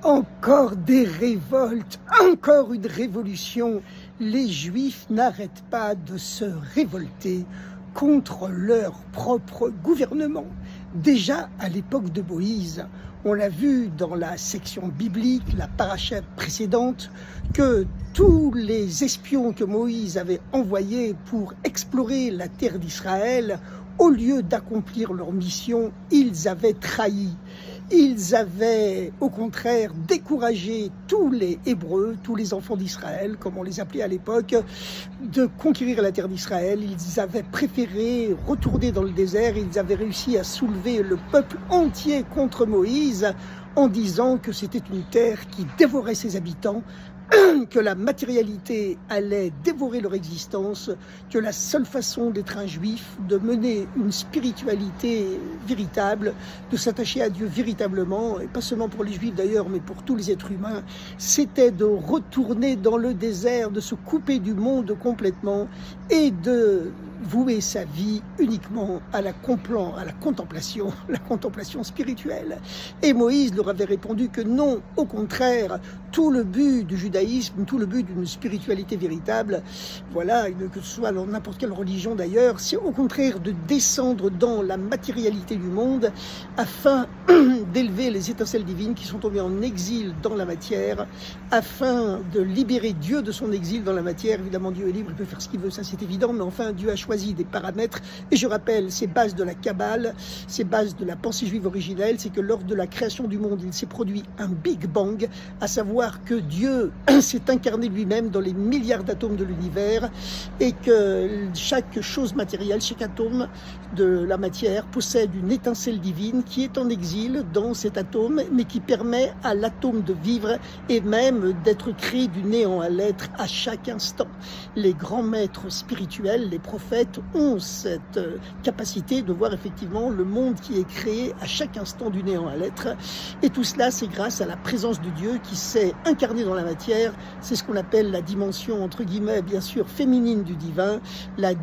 Encore des révoltes, encore une révolution. Les Juifs n'arrêtent pas de se révolter contre leur propre gouvernement. Déjà à l'époque de Moïse, on l'a vu dans la section biblique, la paracha précédente, que tous les espions que Moïse avait envoyés pour explorer la terre d'Israël, au lieu d'accomplir leur mission, ils avaient trahi. Ils avaient au contraire découragé tous les Hébreux, tous les enfants d'Israël, comme on les appelait à l'époque, de conquérir la terre d'Israël. Ils avaient préféré retourner dans le désert. Ils avaient réussi à soulever le peuple entier contre Moïse en disant que c'était une terre qui dévorait ses habitants, que la matérialité allait dévorer leur existence, que la seule façon d'être un juif, de mener une spiritualité véritable, de s'attacher à Dieu véritablement, et pas seulement pour les juifs d'ailleurs, mais pour tous les êtres humains, c'était de retourner dans le désert, de se couper du monde complètement et de vouer sa vie uniquement à la contemplation spirituelle. Et Moïse leur avait répondu que non, au contraire, tout le but du judaïsme, tout le but d'une spiritualité véritable, voilà, que ce soit dans n'importe quelle religion d'ailleurs, c'est au contraire de descendre dans la matérialité du monde afin d'élever les étincelles divines qui sont tombées en exil dans la matière, afin de libérer Dieu de son exil dans la matière. Évidemment, Dieu est libre, il peut faire ce qu'il veut, ça c'est évident, mais enfin, Dieu a choisi des paramètres, et je rappelle, ces bases de la Kabbale, ces bases de la pensée juive originelle, c'est que lors de la création du monde, il s'est produit un Big Bang, à savoir que Dieu s'est incarné lui-même dans les milliards d'atomes de l'univers, et que chaque chose matérielle, chaque atome de la matière possède une étincelle divine qui est en exil dans cet atome, mais qui permet à l'atome de vivre et même d'être créé du néant à l'être à chaque instant. Les grands maîtres spirituels, les prophètes, ont cette capacité de voir effectivement le monde qui est créé à chaque instant du néant à l'être. Et tout cela, c'est grâce à la présence de Dieu qui s'est incarné dans la matière. C'est ce qu'on appelle la dimension, entre guillemets, bien sûr, féminine du divin, la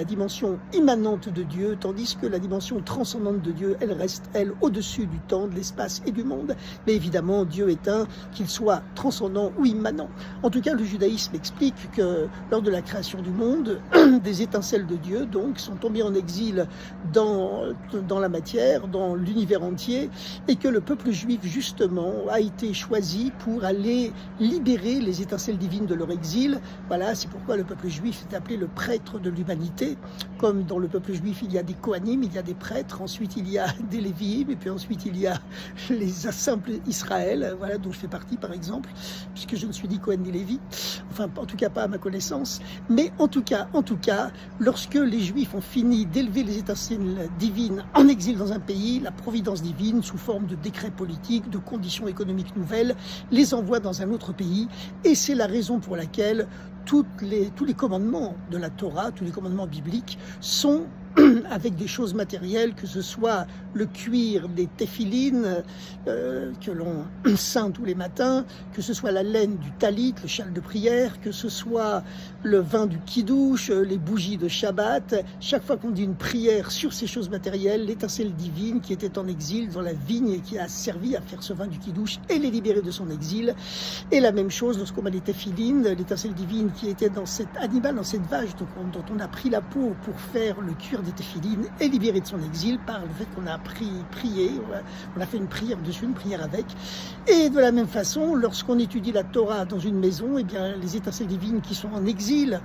dimension immanente de Dieu, tandis que la dimension transcendante de Dieu, elle reste, elle, au-dessus du temps, de l'espace et du monde. Mais évidemment, Dieu est un, qu'il soit transcendant ou immanent. En tout cas, le judaïsme explique que lors de la création du monde, des étincelles de Dieu, donc, sont tombées en exil dans la matière, dans l'univers entier, et que le peuple juif, justement, a été choisi pour aller libérer les étincelles divines de leur exil. Voilà, c'est pourquoi le peuple juif est appelé le prêtre de l'humanité. Comme dans le peuple juif, il y a des Kohanim, il y a des prêtres, ensuite il y a des Lévi'im, et puis ensuite il y a les simples Israël, voilà, dont je fais partie par exemple, puisque je ne suis ni Kohen ni Lévi, enfin en tout cas pas à ma connaissance, mais en tout cas, lorsque les Juifs ont fini d'élever les étincelles divines en exil dans un pays, la providence divine, sous forme de décrets politiques, de conditions économiques nouvelles, les envoie dans un autre pays, et c'est la raison pour laquelle tous les commandements de la Torah, tous les commandements bibliques sont avec des choses matérielles, que ce soit le cuir des téphilines que l'on ceint tous les matins, que ce soit la laine du talit, le châle de prière, que ce soit le vin du kidouche, les bougies de Shabbat. Chaque fois qu'on dit une prière sur ces choses matérielles, l'étincelle divine qui était en exil dans la vigne et qui a servi à faire ce vin du kidouche et les libérer de son exil. Et la même chose lorsqu'on met les téphilines, l'étincelle divine qui était dans cet animal, dans cette vache dont on a pris la peau pour faire le cuir des téphilines est libéré de son exil par le fait qu'on a prié, on a fait une prière dessus, une prière avec. Et de la même façon, lorsqu'on étudie la Torah dans une maison, eh bien, les étincelles divines qui sont en exil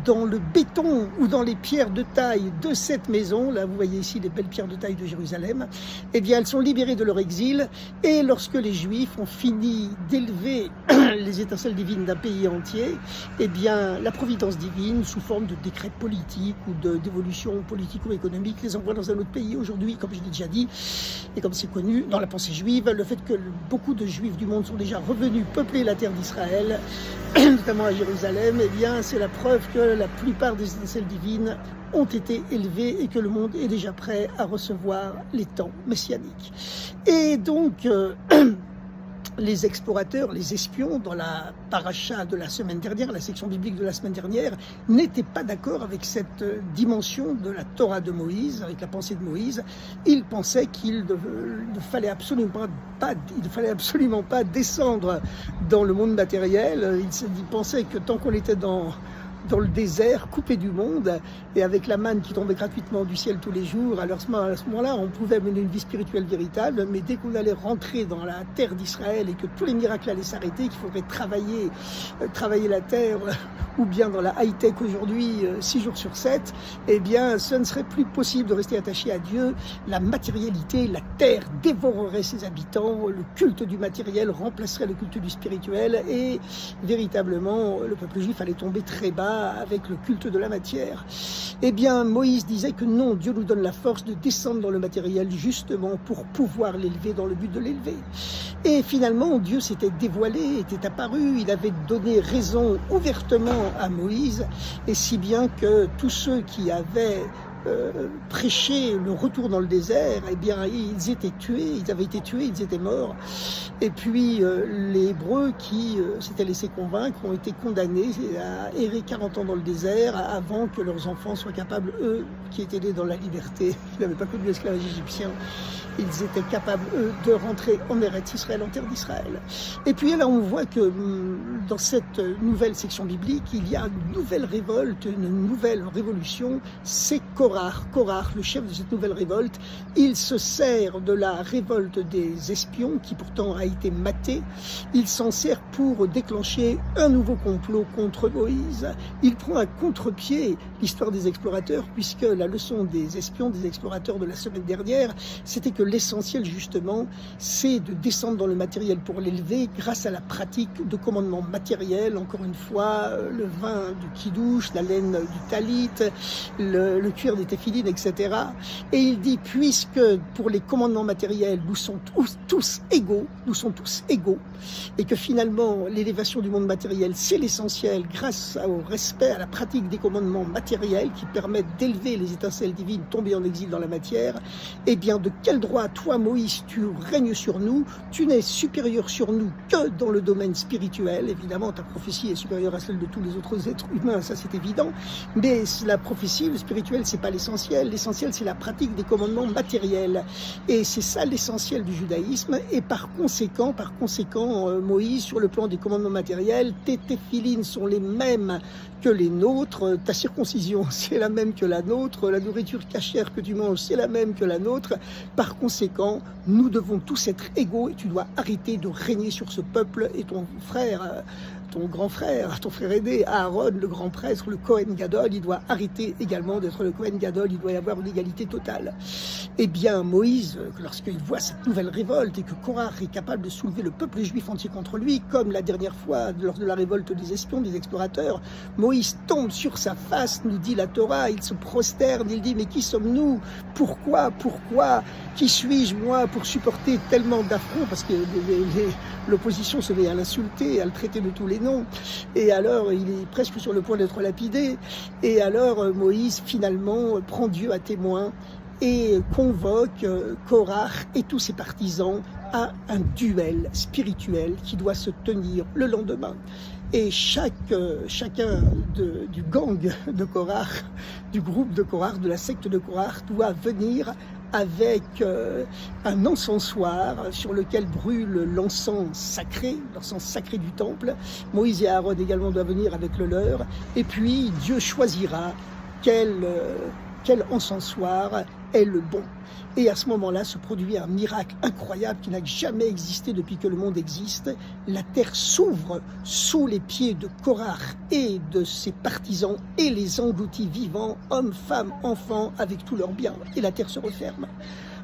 dans le béton ou dans les pierres de taille de cette maison, là vous voyez ici les belles pierres de taille de Jérusalem, eh bien elles sont libérées de leur exil. Et lorsque les Juifs ont fini d'élever les étincelles divines d'un pays entier, eh bien la providence divine, sous forme de décrets politiques ou d'évolution politico-économique, les envoie dans un autre pays. Aujourd'hui, comme je l'ai déjà dit, et comme c'est connu dans la pensée juive, le fait que beaucoup de Juifs du monde sont déjà revenus peupler la terre d'Israël, notamment à Jérusalem, eh bien c'est la preuve que la plupart des étincelles divines ont été élevées et que le monde est déjà prêt à recevoir les temps messianiques. Et donc les explorateurs, les espions, dans la paracha de la semaine dernière, la section biblique de la semaine dernière, n'étaient pas d'accord avec cette dimension de la Torah de Moïse, avec la pensée de Moïse. Ils pensaient qu'il ne fallait absolument pas descendre dans le monde matériel. Ils pensaient que tant qu'on était dans le désert, coupé du monde, et avec la manne qui tombait gratuitement du ciel tous les jours, à ce moment-là, on pouvait mener une vie spirituelle véritable, mais dès qu'on allait rentrer dans la terre d'Israël et que tous les miracles allaient s'arrêter, qu'il faudrait travailler la terre, ou bien dans la high-tech aujourd'hui, 6 jours sur 7, eh bien, ce ne serait plus possible de rester attaché à Dieu. La matérialité, la terre dévorerait ses habitants, le culte du matériel remplacerait le culte du spirituel, et véritablement, le peuple juif allait tomber très bas avec le culte de la matière. Eh bien, Moïse disait que non, Dieu nous donne la force de descendre dans le matériel justement pour pouvoir l'élever dans le but de l'élever. Et finalement, Dieu s'était dévoilé, était apparu, il avait donné raison ouvertement à Moïse, et si bien que tous ceux qui avaient prêché le retour dans le désert, eh bien, ils étaient tués, ils avaient été tués, ils étaient morts. Et puis, les Hébreux qui s'étaient laissés convaincre ont été condamnés à errer 40 ans dans le désert avant que leurs enfants soient capables, eux, qui étaient nés dans la liberté, qui n'avaient pas connu l'esclavage égyptien, ils étaient capables, eux, de rentrer en Eretz Israël, en terre d'Israël. Et puis là, on voit que dans cette nouvelle section biblique, il y a une nouvelle révolte, une nouvelle révolution. C'est Korach, le chef de cette nouvelle révolte. Il se sert de la révolte des espions, qui pourtant a été matée. Il s'en sert pour déclencher un nouveau complot contre Moïse. Il prend à contre-pied l'histoire des explorateurs, puisque la leçon des espions, des explorateurs de la semaine dernière, c'était que l'essentiel justement, c'est de descendre dans le matériel pour l'élever grâce à la pratique de commandements matériels, encore une fois, le vin du kidouche, la laine du talit, le cuir des téphilines, etc. Et il dit, puisque pour les commandements matériels, nous sommes tous égaux, et que finalement, l'élévation du monde matériel, c'est l'essentiel grâce au respect, à la pratique des commandements matériels qui permettent d'élever les étincelles divines tombées en exil dans la matière, eh bien, de quel droit toi, Moïse, tu règnes sur nous, tu n'es supérieur sur nous que dans le domaine spirituel. Évidemment, ta prophétie est supérieure à celle de tous les autres êtres humains, ça c'est évident, mais la prophétie, le spirituel, c'est pas l'essentiel. L'essentiel, c'est la pratique des commandements matériels, et c'est ça l'essentiel du judaïsme. Et par conséquent, Moïse, sur le plan des commandements matériels, tes téphilines sont les mêmes que les nôtres, ta circoncision, c'est la même que la nôtre, la nourriture cachère que tu manges, c'est la même que la nôtre. Par conséquent, nous devons tous être égaux, et tu dois arrêter de régner sur ce peuple. Et ton frère, ton grand frère, ton frère aîné, Aaron, le grand prêtre, le Kohen Gadol, il doit arrêter également d'être le Kohen Gadol, il doit y avoir une égalité totale. Eh bien, Moïse, lorsqu'il voit cette nouvelle révolte et que Korach est capable de soulever le peuple juif entier contre lui, comme la dernière fois lors de la révolte des espions, des explorateurs, Moïse tombe sur sa face, nous dit la Torah, il se prosterne, il dit, mais qui sommes-nous? Pourquoi? Qui suis-je, moi, pour supporter tellement d'affronts? Parce que l'opposition se met à l'insulter, à le traiter de tous les noms. Et alors, il est presque sur le point d'être lapidé. Et alors, Moïse, finalement, prend Dieu à témoin et convoque Korach et tous ses partisans à un duel spirituel qui doit se tenir le lendemain. Et chacun du gang de Korach, du groupe de Korach, de la secte de Korach, doit venir avec un encensoir sur lequel brûle l'encens sacré du temple. Moïse et Aaron également doivent venir avec le leur. Et puis Dieu choisira quel encensoir est le bon. Et à ce moment-là se produit un miracle incroyable qui n'a jamais existé depuis que le monde existe. La terre s'ouvre sous les pieds de Korach et de ses partisans et les engloutit vivants, hommes, femmes, enfants, avec tous leurs biens. Et la terre se referme.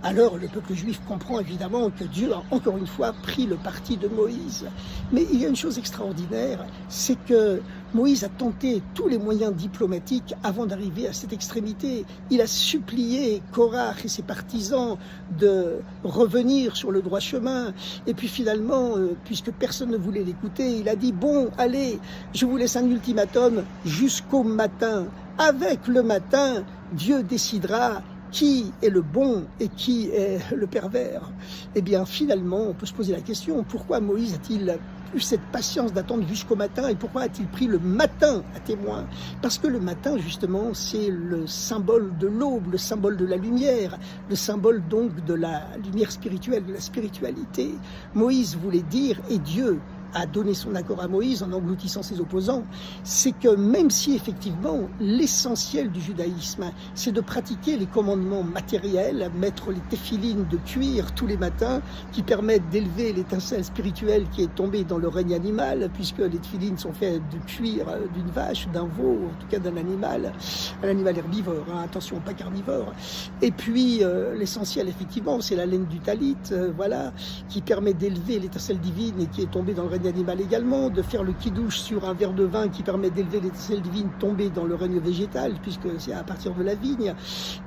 Alors le peuple juif comprend évidemment que Dieu a encore une fois pris le parti de Moïse. Mais il y a une chose extraordinaire, c'est que Moïse a tenté tous les moyens diplomatiques avant d'arriver à cette extrémité. Il a supplié Korach et ses partisans de revenir sur le droit chemin. Et puis finalement, puisque personne ne voulait l'écouter, il a dit « Bon, allez, je vous laisse un ultimatum jusqu'au matin. Avec le matin, Dieu décidera qui est le bon et qui est le pervers? Eh bien, finalement, on peut se poser la question, pourquoi Moïse a-t-il eu cette patience d'attendre jusqu'au matin et pourquoi a-t-il pris le matin à témoin? Parce que le matin, justement, c'est le symbole de l'aube, le symbole de la lumière, le symbole donc de la lumière spirituelle, de la spiritualité. Moïse voulait dire, et Dieu a donné son accord à Moïse en engloutissant ses opposants, c'est que même si effectivement l'essentiel du judaïsme, c'est de pratiquer les commandements matériels, mettre les téphilines de cuir tous les matins qui permettent d'élever l'étincelle spirituelle qui est tombée dans le règne animal, puisque les téphilines sont faites de cuir d'une vache, d'un veau, en tout cas d'un animal, un animal herbivore, hein, attention, pas carnivore. Et puis l'essentiel effectivement, c'est la laine du talit, voilà, qui permet d'élever l'étincelle divine et qui est tombée dans le règne animal également, de faire le kidouche sur un verre de vin qui permet d'élever l'étincelle divine tombée dans le règne végétal, puisque c'est à partir de la vigne.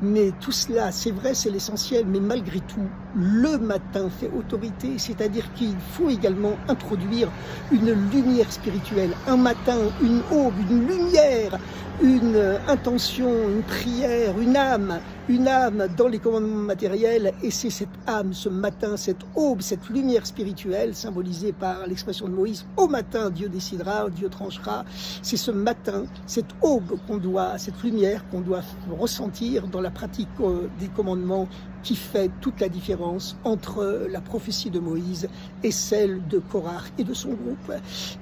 Mais tout cela, c'est vrai, c'est l'essentiel, mais malgré tout, le matin fait autorité, c'est-à-dire qu'il faut également introduire une lumière spirituelle, un matin, une aube, une lumière, une intention, une prière, une âme dans les commandements matériels, et c'est cette âme, ce matin, cette aube, cette lumière spirituelle, symbolisée par l'expression de Moïse, au matin Dieu décidera, Dieu tranchera, c'est ce matin, cette aube cette lumière qu'on doit ressentir dans la pratique des commandements qui fait toute la différence entre la prophétie de Moïse et celle de Korach et de son groupe.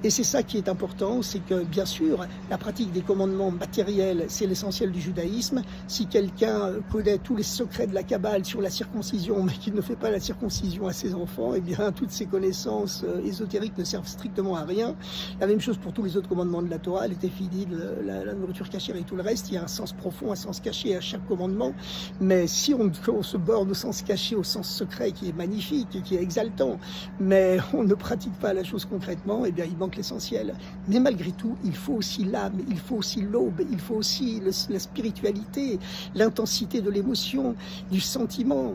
Et c'est ça qui est important, c'est que bien sûr, la pratique des commandements matériels, c'est l'essentiel du judaïsme. Si quelqu'un connaît tous les secrets de la Kabbale sur la circoncision, mais qu'il ne fait pas la circoncision à ses enfants, eh bien, toutes ces connaissances ésotériques ne servent strictement à rien. La même chose pour tous les autres commandements de la Torah, les téphilines, la nourriture cachère et tout le reste. Il y a un sens profond, un sens caché à chaque commandement. Mais si on se borne au sens caché, au sens secret, qui est magnifique et qui est exaltant, mais on ne pratique pas la chose concrètement, eh bien, il manque l'essentiel. Mais malgré tout, il faut aussi l'âme, il faut aussi l'aube, il faut aussi la spiritualité, l'intensité de l'émotion, du sentiment,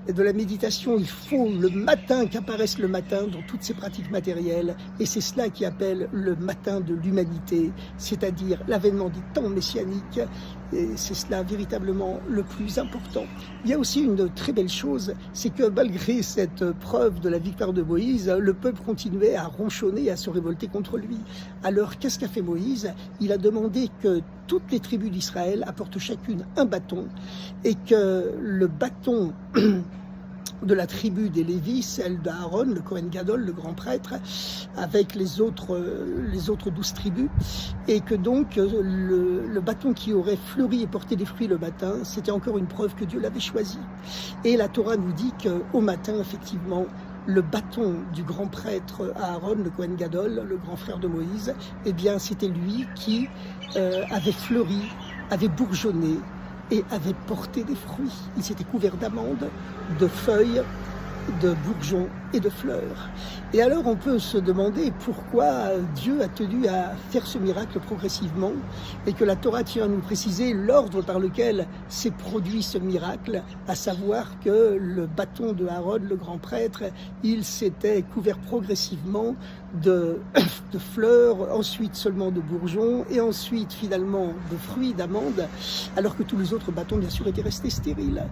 de la méditation. Il faut le matin, qu'apparaisse le matin dans toutes ces pratiques matérielles, et c'est cela qui appelle le matin de l'humanité, c'est-à-dire l'avènement des temps messianiques, et c'est cela véritablement le plus important. Il y a aussi une très belle chose, c'est que malgré cette preuve de la victoire de Moïse, le peuple continuait à ronchonner, à se révolter contre lui. Alors qu'est-ce qu'a fait Moïse? Il a demandé que toutes les tribus d'Israël apportent chacune un bâton, et que le bâton de la tribu des Lévis, celle d'Aaron, le Kohen Gadol, le grand prêtre, avec les autres 12 tribus, et que donc le bâton qui aurait fleuri et porté des fruits le matin, c'était encore une preuve que Dieu l'avait choisi. Et la Torah nous dit qu'au matin, effectivement, le bâton du grand prêtre Aaron, le Kohen Gadol, le grand frère de Moïse, eh bien c'était lui qui avait fleuri, avait bourgeonné, et avait porté des fruits. Il s'était couvert d'amandes, de feuilles, de bourgeons et de fleurs. Et alors on peut se demander pourquoi Dieu a tenu à faire ce miracle progressivement, et que la Torah tient à nous préciser l'ordre par lequel s'est produit ce miracle, à savoir que le bâton de Aaron, le grand prêtre, il s'était couvert progressivement de fleurs, ensuite seulement de bourgeons, et ensuite finalement de fruits, d'amandes, alors que tous les autres bâtons bien sûr étaient restés stériles.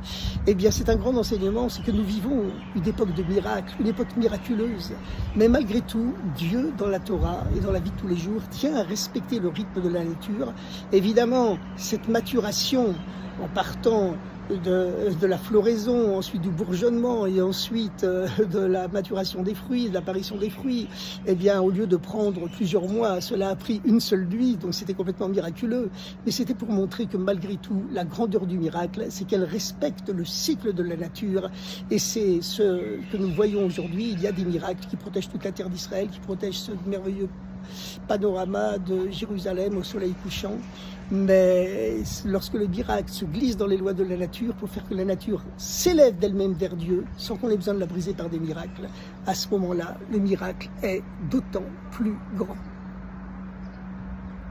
Eh bien c'est un grand enseignement, c'est que nous vivons une époque de miracles, une époque miraculeuse, mais malgré tout, Dieu dans la Torah et dans la vie de tous les jours tient à respecter le rythme de la nature. Évidemment, cette maturation en partant de la floraison, ensuite du bourgeonnement et ensuite de la maturation des fruits, de l'apparition des fruits, eh bien au lieu de prendre plusieurs mois, cela a pris une seule nuit, donc c'était complètement miraculeux. Mais c'était pour montrer que malgré tout, la grandeur du miracle, c'est qu'elle respecte le cycle de la nature, et c'est ce que nous voyons aujourd'hui. Il y a des miracles qui protègent toute la terre d'Israël, qui protègent ce merveilleux panorama de Jérusalem au soleil couchant. Mais lorsque le miracle se glisse dans les lois de la nature pour faire que la nature s'élève d'elle-même vers Dieu sans qu'on ait besoin de la briser par des miracles, à ce moment-là, le miracle est d'autant plus grand.